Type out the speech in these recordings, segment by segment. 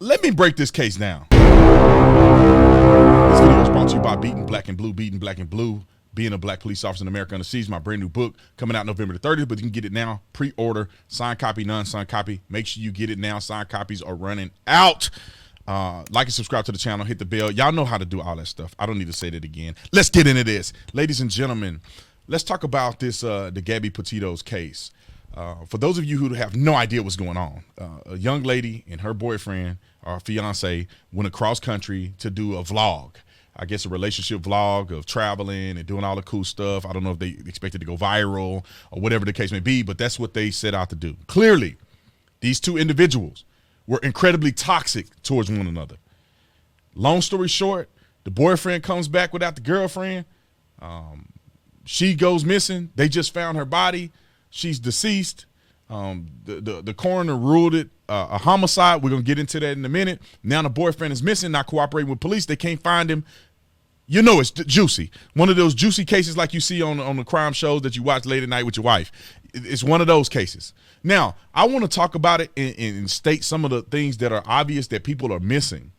let me break this case down. This video is brought to you by Beating Black and Blue. Beating Black and Blue, being a black police officer in America under siege, my brand new book coming out November the 30th, but you can get it now. Pre-order, signed copy, non-signed copy. Make sure you get it now. Signed copies are running out. Like and subscribe to the channel, hit the bell. Y'all know how to do all that stuff. I don't need to say that again. Let's get into this. Ladies and gentlemen, let's talk about this, the Gabby Petito's case. For those of you who have no idea what's going on, a young lady and her boyfriend or fiance went across country to do a vlog. I guess a relationship vlog of traveling and doing all the cool stuff. I don't know if they expected to go viral or whatever the case may be, but that's what they set out to do. Clearly, these two individuals were incredibly toxic towards one another. Long story short, the boyfriend comes back without the girlfriend. She goes missing. They just found her body. She's deceased. The coroner ruled it a homicide. We're going to get into that in a minute. Now the boyfriend is missing, not cooperating with police. They can't find him. You know it's juicy. One of those juicy cases like you see on the crime shows that you watch late at night with your wife. It's one of those cases. Now, I want to talk about it and state some of the things that are obvious that people are missing.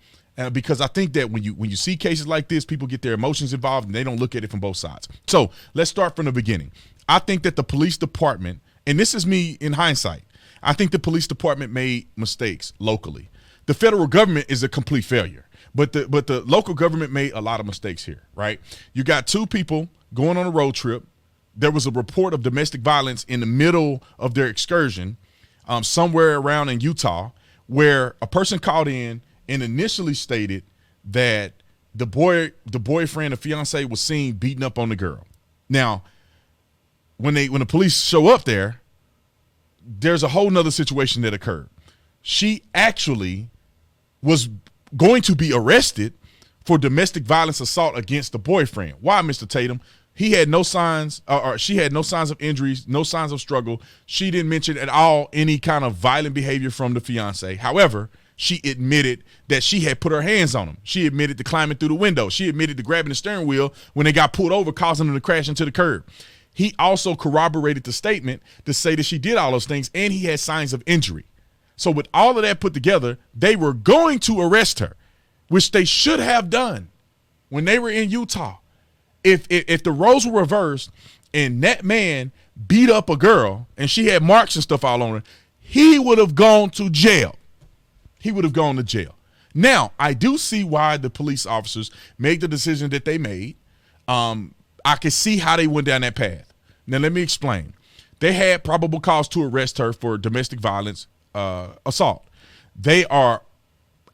Because I think that when you see cases like this, people get their emotions involved and they don't look at it from both sides. So let's start from the beginning. I think that the police department, and this is me in hindsight, I think the police department made mistakes locally. The federal government is a complete failure. But the local government made a lot of mistakes here, right? You got two people going on a road trip. There was a report of domestic violence in the middle of their excursion somewhere around in Utah where a person called in and initially stated that the boyfriend or fiance was seen beating up on the girl. Now, when the police show up there, there's a whole nother situation that occurred. She actually was going to be arrested for domestic violence assault against the boyfriend. Why, Mr. Tatum? He had no signs, or she had no signs of injuries, no signs of struggle. She didn't mention at all any kind of violent behavior from the fiance. However, she admitted that she had put her hands on him. She admitted to climbing through the window. She admitted to grabbing the steering wheel when they got pulled over, causing them to crash into the curb. He also corroborated the statement to say that she did all those things, and he had signs of injury. So with all of that put together, they were going to arrest her, which they should have done when they were in Utah. If the roles were reversed and that man beat up a girl and she had marks and stuff all on her, he would have gone to jail. He would have gone to jail. Now, I do see why the police officers made the decision that they made. I can see how they went down that path. Now, let me explain. They had probable cause to arrest her for domestic violence assault. They are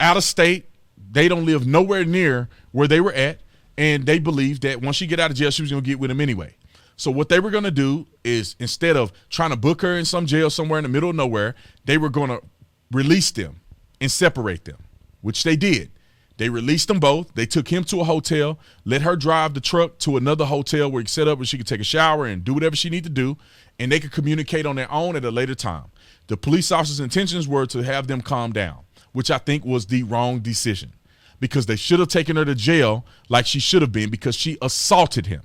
out of state. They don't live nowhere near where they were at, and they believed that once she get out of jail, she was going to get with him anyway. So what they were going to do is, instead of trying to book her in some jail somewhere in the middle of nowhere, they were going to release them and separate them, which they did. They released them both. They took him to a hotel, let her drive the truck to another hotel where he set up where she could take a shower and do whatever she needed to do, and they could communicate on their own at a later time. The police officers' intentions were to have them calm down, which I think was the wrong decision, because they should have taken her to jail like she should have been, because she assaulted him.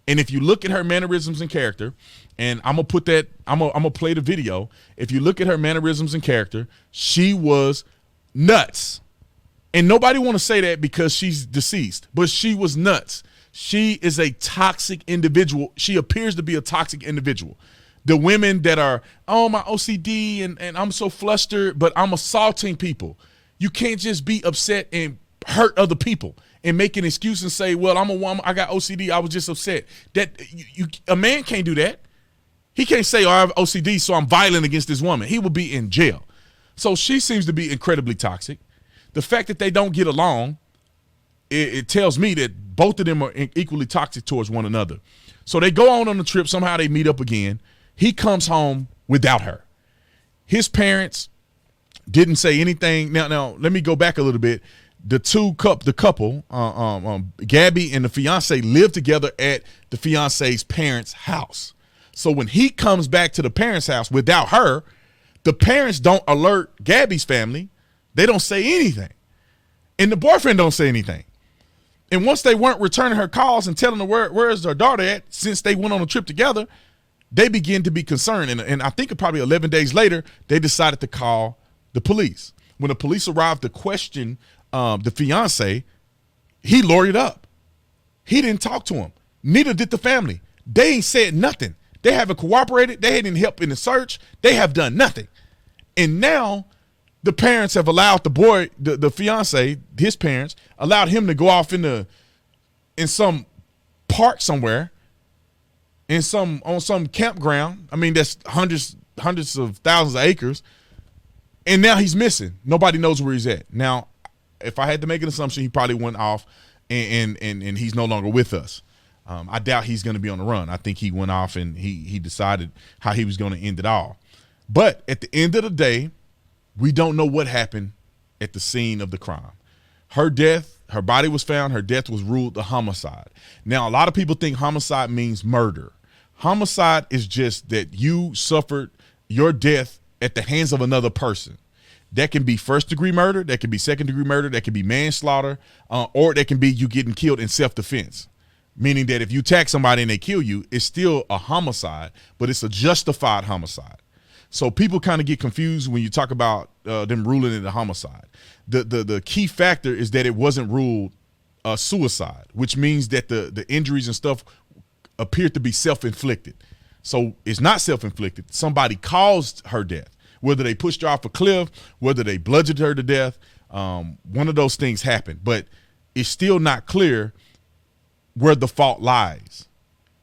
And if you look at her mannerisms and character, and I'm gonna play the video. If you look at her mannerisms and character, she was nuts. And nobody want to say that because she's deceased, but she was nuts. She is a toxic individual. She appears to be a toxic individual. The women that are, oh, my OCD and I'm so flustered, but I'm assaulting people. You can't just be upset and hurt other people and make an excuse and say, well, I'm a woman, I got OCD, I was just upset. That a man can't do that. He can't say, oh, I have OCD, so I'm violent against this woman. He will be in jail. So she seems to be incredibly toxic. The fact that they don't get along, it tells me that both of them are equally toxic towards one another. So they go on the trip. Somehow they meet up again. He comes home without her. His parents didn't say anything. Now let me go back a little bit. The couple, Gabby and the fiance, lived together at the fiance's parents' house. So when he comes back to the parents' house without her, the parents don't alert Gabby's family. They don't say anything. And the boyfriend don't say anything. And once they weren't returning her calls and telling her where is their daughter at, since they went on a trip together, they begin to be concerned. And I think probably 11 days later, they decided to call the police. when the police arrived to question the fiance, he lawyered up. He didn't talk to him. Neither did the family. They ain't said nothing. They haven't cooperated. They hadn't helped in the search. They have done nothing. And now the parents have allowed the boy, the fiance, his parents, allowed him to go off in some park somewhere, on some campground. I mean, that's hundreds of thousands of acres. And now he's missing. Nobody knows where he's at. Now, if I had to make an assumption, he probably went off and he's no longer with us. I doubt he's going to be on the run. I think he went off and he decided how he was going to end it all. But at the end of the day, we don't know what happened at the scene of the crime. Her death, her body was found. Her death was ruled a homicide. Now, a lot of people think homicide means murder. Homicide is just that you suffered your death at the hands of another person. That can be first-degree murder. That can be second-degree murder. That can be manslaughter, or that can be you getting killed in self-defense. Meaning that if you attack somebody and they kill you, it's still a homicide, but it's a justified homicide. So people kind of get confused when you talk about them ruling it a homicide. The key factor is that it wasn't ruled a suicide, which means that the injuries and stuff appeared to be self-inflicted. So it's not self-inflicted. Somebody caused her death, whether they pushed her off a cliff, whether they bludgeoned her to death. One of those things happened, but it's still not clear where the fault lies.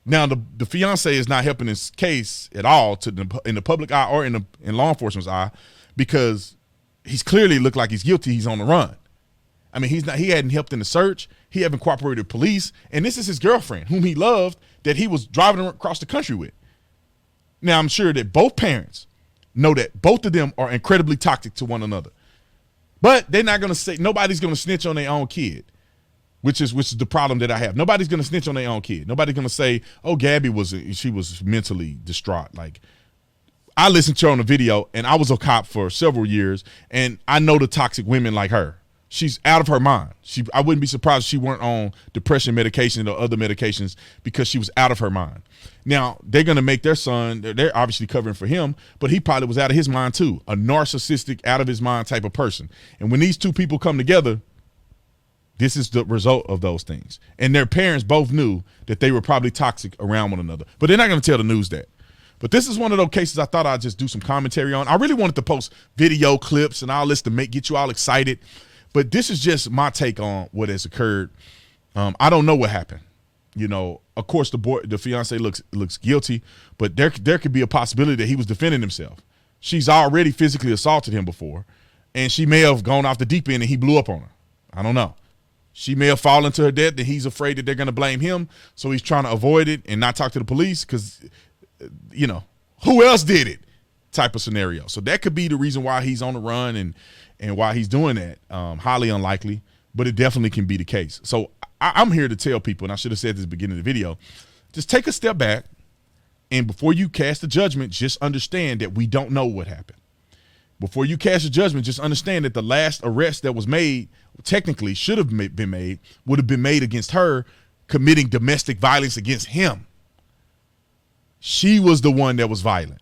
Now, the fiance is not helping this case at all in the public eye or in law enforcement's eye, because he's clearly looked like he's guilty. He's on the run. I mean, he hadn't helped in the search. He haven't cooperated with police. And this is his girlfriend, whom he loved, that he was driving across the country with. Now, I'm sure that both parents know that both of them are incredibly toxic to one another. But they're not going to say, nobody's going to snitch on their own kid. Which is the problem that I have. Nobody's going to snitch on their own kid. Nobody's going to say, oh, Gabby was mentally distraught. Like, I listened to her on the video, and I was a cop for several years, and I know the toxic women like her. She's out of her mind. I wouldn't be surprised if she weren't on depression medication or other medications, because she was out of her mind. Now, they're going to make their son, they're obviously covering for him, but he probably was out of his mind too. A narcissistic, out of his mind type of person. And when these two people come together, this is the result of those things. And their parents both knew that they were probably toxic around one another. But they're not going to tell the news that. But this is one of those cases I thought I'd just do some commentary on. I really wanted to post video clips and all this to get you all excited. But this is just my take on what has occurred. I don't know what happened. You know, of course, the fiance looks guilty, but there could be a possibility that he was defending himself. She's already physically assaulted him before, and she may have gone off the deep end and he blew up on her. I don't know. She may have fallen to her death, and he's afraid that they're going to blame him, so he's trying to avoid it and not talk to the police because, you know, who else did it type of scenario. So that could be the reason why he's on the run and why he's doing that. Highly unlikely, but it definitely can be the case. So I'm here to tell people, and I should have said this at the beginning of the video, just take a step back, and before you cast a judgment, just understand that we don't know what happened. Before you cast a judgment, just understand that the last arrest that was made, technically should have been made, would have been made against her committing domestic violence against him. She was the one that was violent.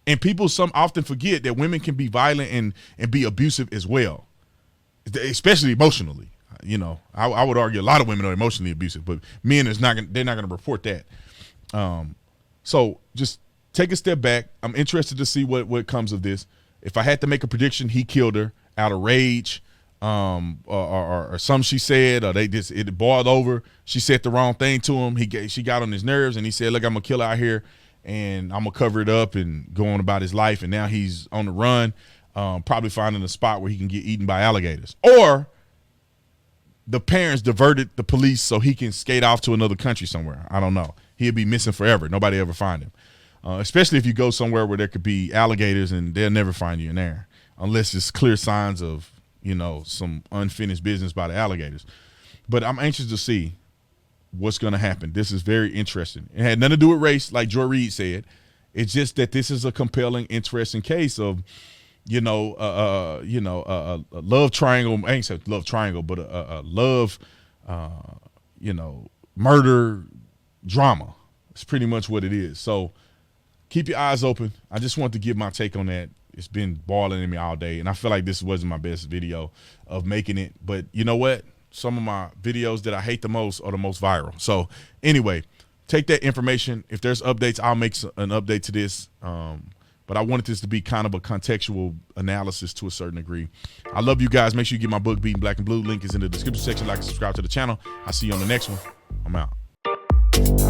And people often forget that women can be violent and be abusive as well, especially emotionally. You know, I would argue a lot of women are emotionally abusive, but men they're not going to report that. So just take a step back. I'm interested to see what comes of this. If I had to make a prediction, he killed her out of rage, or something she said, or it boiled over. She said the wrong thing to him. She got on his nerves, and he said, "Look, I'm gonna kill her out here, and I'm gonna cover it up and go on about his life." And now he's on the run, probably finding a spot where he can get eaten by alligators. Or the parents diverted the police so he can skate off to another country somewhere. I don't know. He'll be missing forever. Nobody ever find him. Especially if you go somewhere where there could be alligators, and they'll never find you in there unless it's clear signs of, you know, some unfinished business by the alligators. But I'm anxious to see what's going to happen. This is very interesting. It had nothing to do with race, like Joy Reid said. It's just that this is a compelling, interesting case of, a love triangle. I ain't say love triangle, but a love, murder drama. It's pretty much what it is. So keep your eyes open. I just want to give my take on that. It's been boiling in me all day, and I feel like this wasn't my best video of making it. But you know what? Some of my videos that I hate the most are the most viral. So anyway, take that information. If there's updates, I'll make an update to this. But I wanted this to be kind of a contextual analysis to a certain degree. I love you guys. Make sure you get my book, Beating Black and Blue. Link is in the description section. Like and subscribe to the channel. I'll see you on the next one. I'm out.